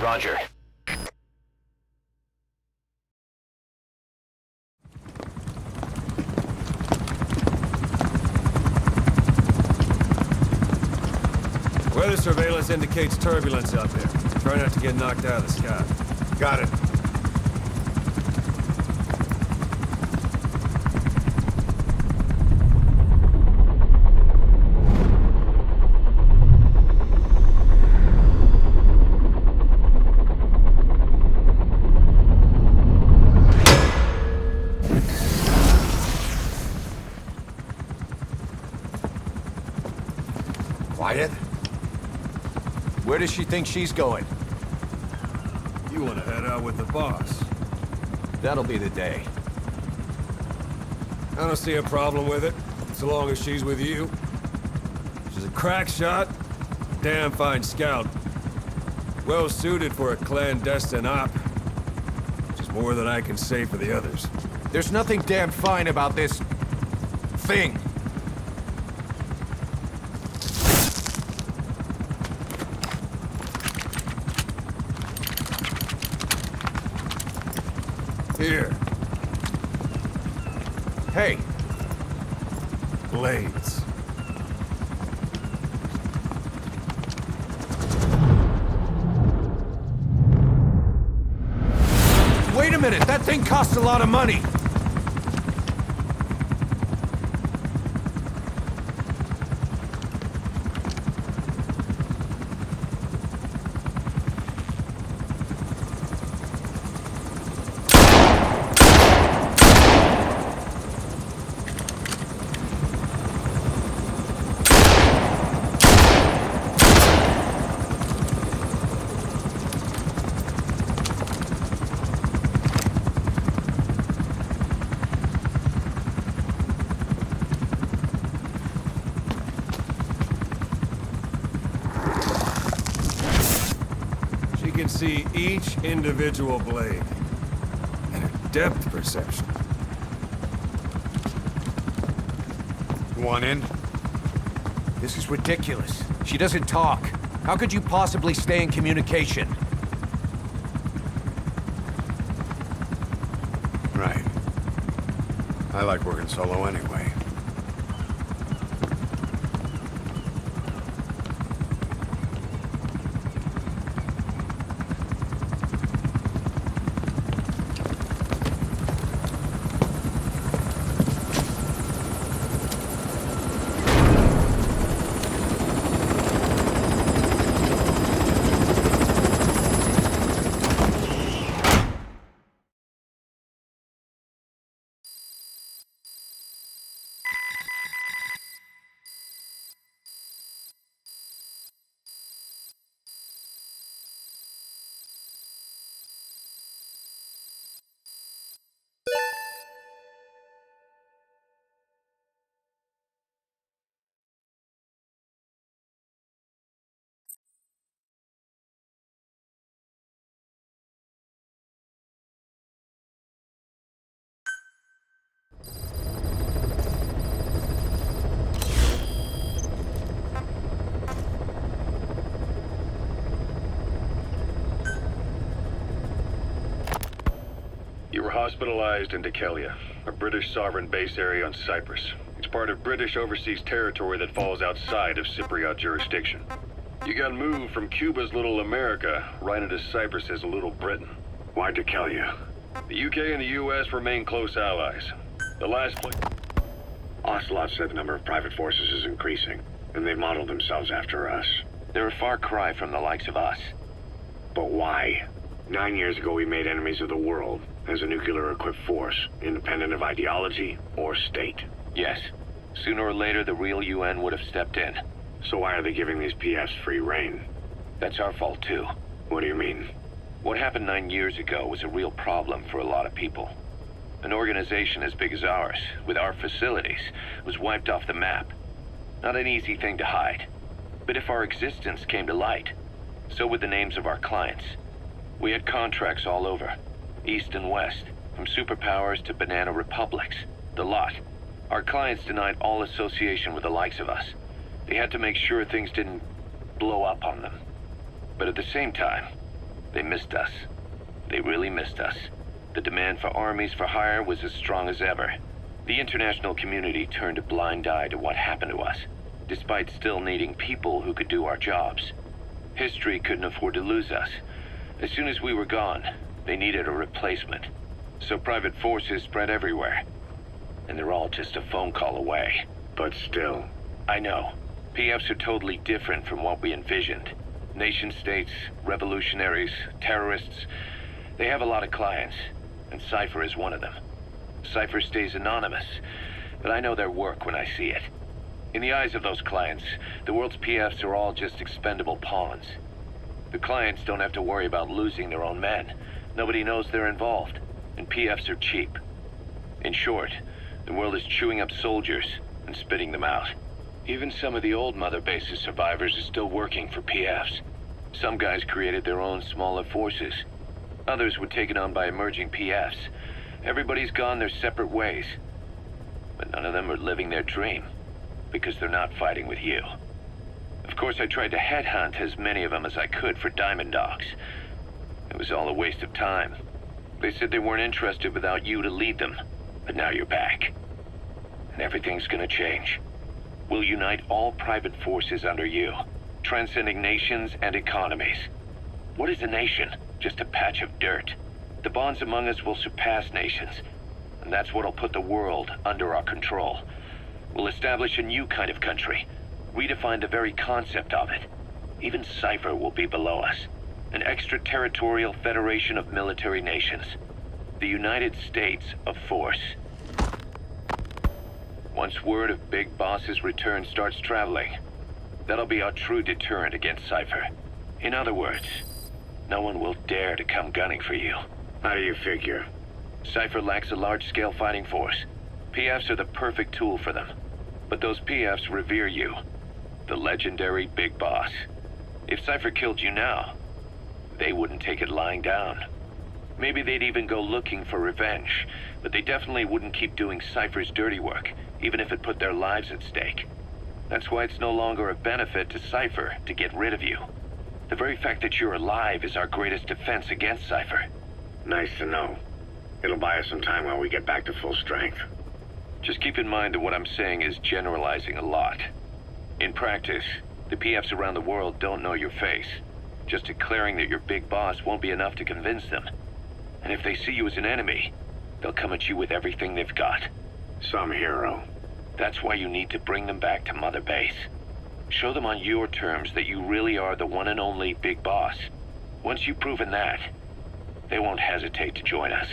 Roger. Weather surveillance indicates turbulence out there. Try not to get knocked out of the sky. Got it. Wyatt? Where does she think she's going? You want to head out with the boss? That'll be the day. I don't see a problem with it, so long as she's with you. She's a crack shot, damn fine scout. Well suited for a clandestine op. Which is more than I can say for the others. There's nothing damn fine about this... thing. Here. Hey. Blades. Wait a minute, that thing costs a lot of money. Can see each individual blade and a depth perception. Want in? This is ridiculous. She doesn't talk. How could you possibly stay in communication? Right. I like working solo anyway. You were hospitalized in Dekelia, a British sovereign base area on Cyprus. It's part of British overseas territory that falls outside of Cypriot jurisdiction. You got moved from Cuba's Little America right into Cyprus's Little Britain. Why Dekelia? The UK and the US remain close allies. The last place... Ocelot said the number of private forces is increasing, and they've modeled themselves after us. They're a far cry from the likes of us. But why? 9 years ago we made enemies of the world as a nuclear-equipped force, independent of ideology or state. Yes. Sooner or later, the real UN would have stepped in. So why are they giving these PFs free rein? That's our fault, too. What do you mean? What happened 9 years ago was a real problem for a lot of people. An organization as big as ours, with our facilities, was wiped off the map. Not an easy thing to hide. But if our existence came to light, so would the names of our clients. We had contracts all over, east and west, from superpowers to banana republics, the lot. Our clients denied all association with the likes of us. They had to make sure things didn't blow up on them. But at the same time, They missed us. They really missed us. The demand for armies for hire was as strong as ever. The international community turned a blind eye to what happened to us, despite still needing people who could do our jobs. History couldn't afford to lose us. As soon as we were gone, they needed a replacement. So private forces spread everywhere. And they're all just a phone call away. But still. I know. PFs are totally different from what we envisioned. Nation-states, revolutionaries, terrorists, they have a lot of clients, and Cypher is one of them. Cypher stays anonymous, but I know their work when I see it. In the eyes of those clients, the world's PFs are all just expendable pawns. The clients don't have to worry about losing their own men. Nobody knows they're involved, and PFs are cheap. In short, the world is chewing up soldiers and spitting them out. Even some of the old Mother Base's survivors are still working for PFs. Some guys created their own smaller forces. Others were taken on by emerging PFs. Everybody's gone their separate ways. But none of them are living their dream, because they're not fighting with you. Of course, I tried to headhunt as many of them as I could for Diamond Dogs. It was all a waste of time. They said they weren't interested without you to lead them, but now you're back. And everything's gonna change. We'll unite all private forces under you, transcending nations and economies. What is a nation? Just a patch of dirt. The bonds among us will surpass nations, and that's what'll put the world under our control. We'll establish a new kind of country, redefine the very concept of it. Even Cypher will be below us, an extraterritorial federation of military nations. The United States of Force. Once word of Big Boss's return starts traveling, that'll be our true deterrent against Cypher. In other words, no one will dare to come gunning for you. How do you figure? Cypher lacks a large-scale fighting force. PFs are the perfect tool for them. But those PFs revere you, the legendary Big Boss. If Cypher killed you now, they wouldn't take it lying down. Maybe they'd even go looking for revenge, but they definitely wouldn't keep doing Cypher's dirty work, even if it put their lives at stake. That's why it's no longer a benefit to Cypher to get rid of you. The very fact that you're alive is our greatest defense against Cypher. Nice to know. It'll buy us some time while we get back to full strength. Just keep in mind that what I'm saying is generalizing a lot. In practice, the PFs around the world don't know your face. Just declaring that you're Big Boss won't be enough to convince them. And if they see you as an enemy, they'll come at you with everything they've got. Some hero. That's why you need to bring them back to Mother Base. Show them on your terms that you really are the one and only Big Boss. Once you've proven that, they won't hesitate to join us.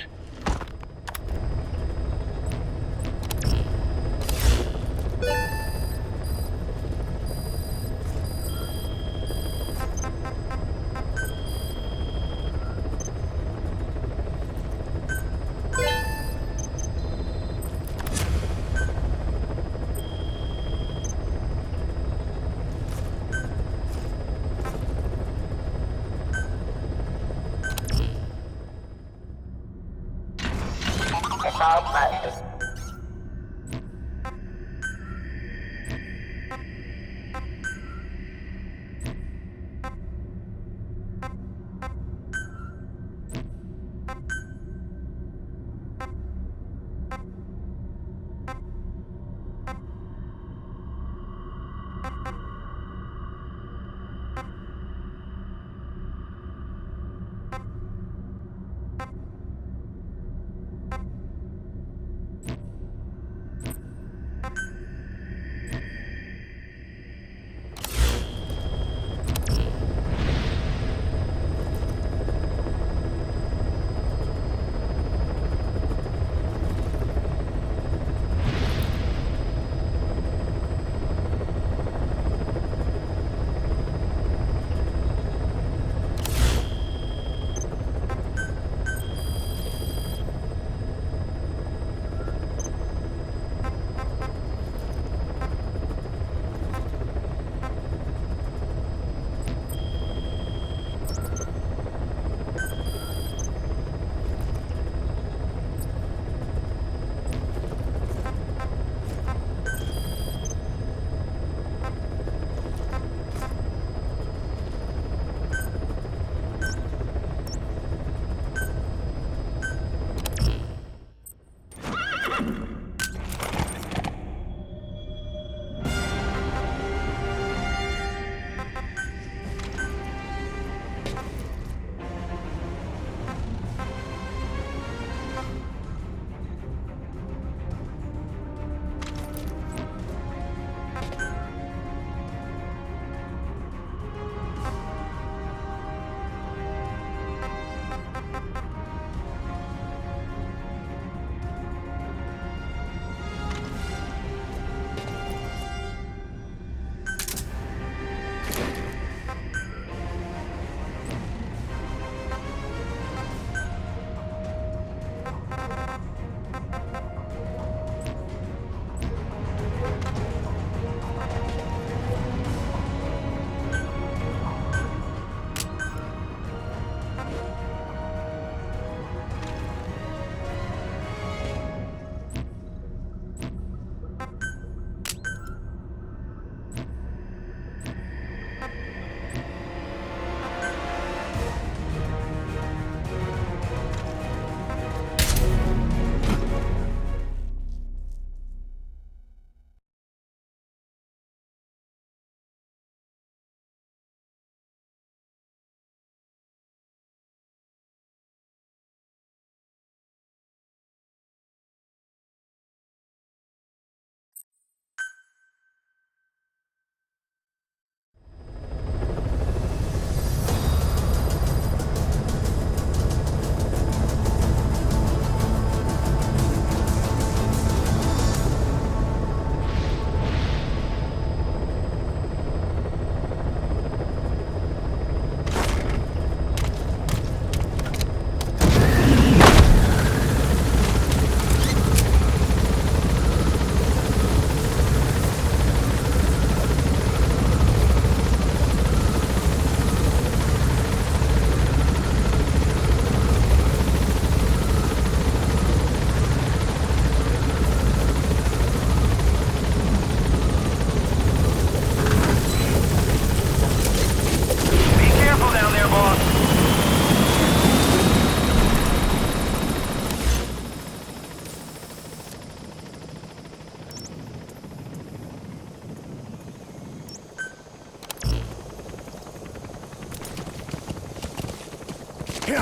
Whoa,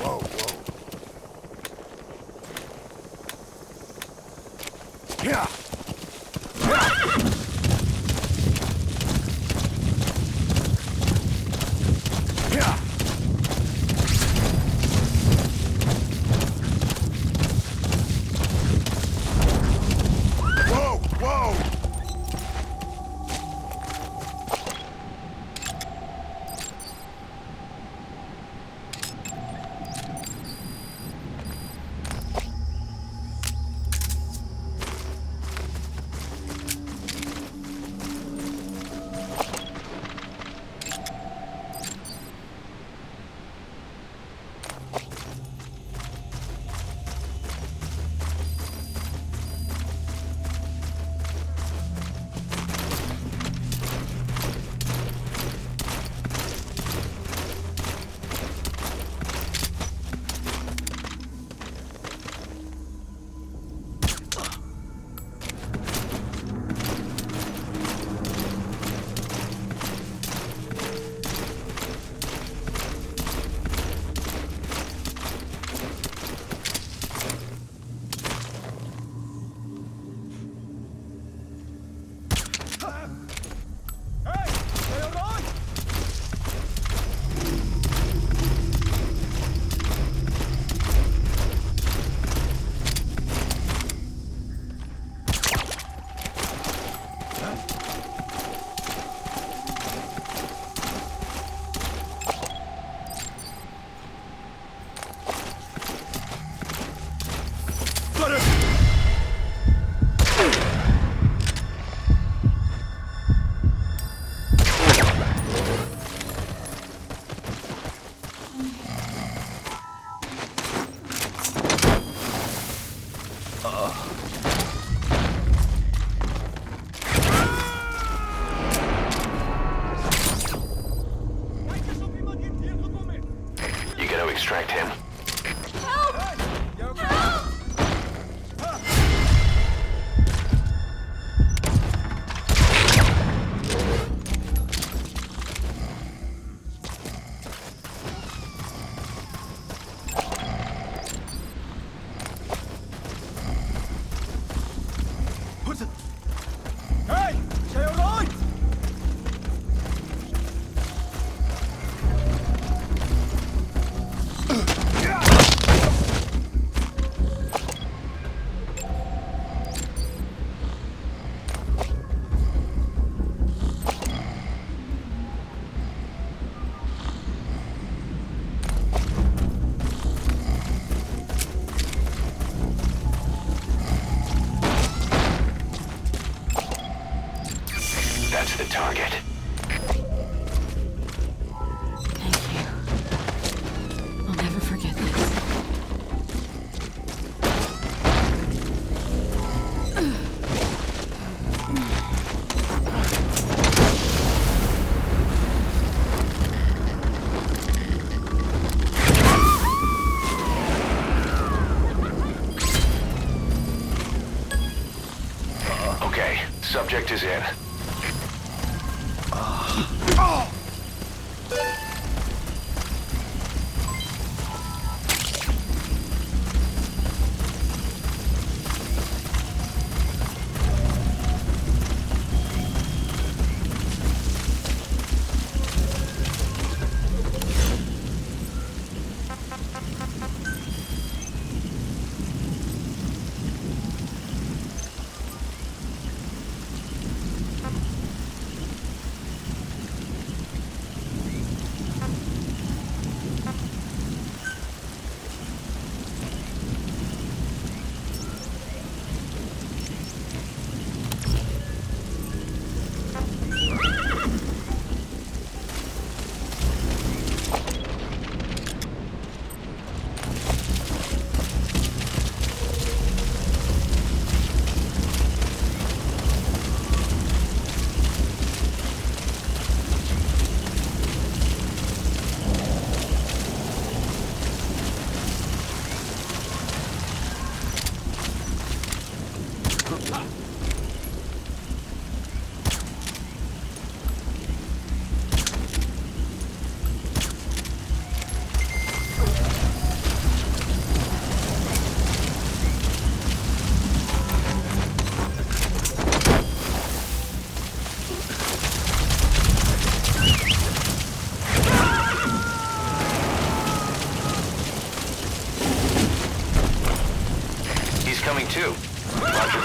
whoa, whoa. Yeah. Whoa, whoa! You gonna extract him? That's the target. Thank you. I'll never forget this. Okay, subject is in.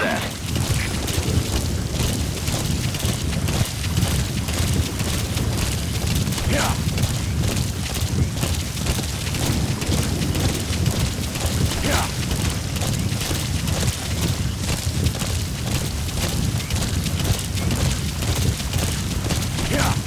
that. Yeah. Yeah. Yeah.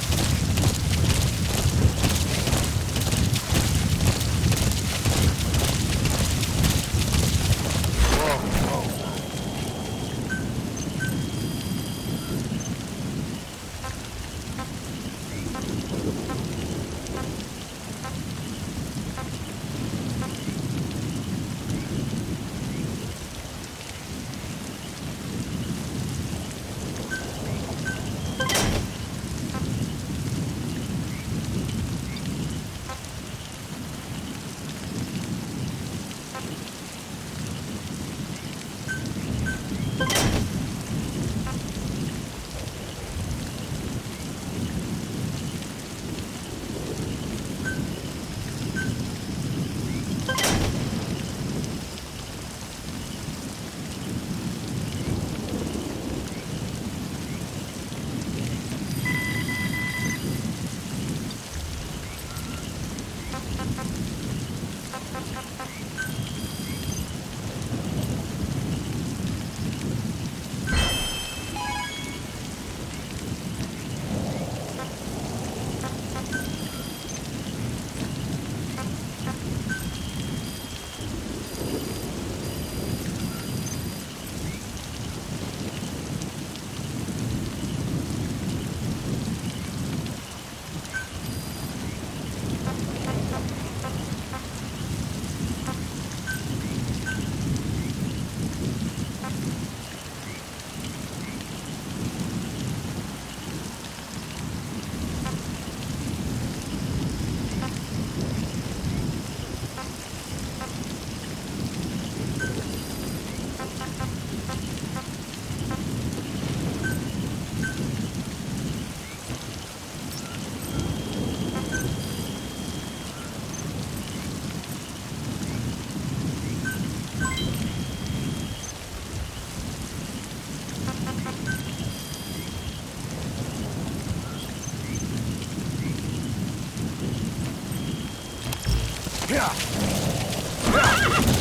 Yeah.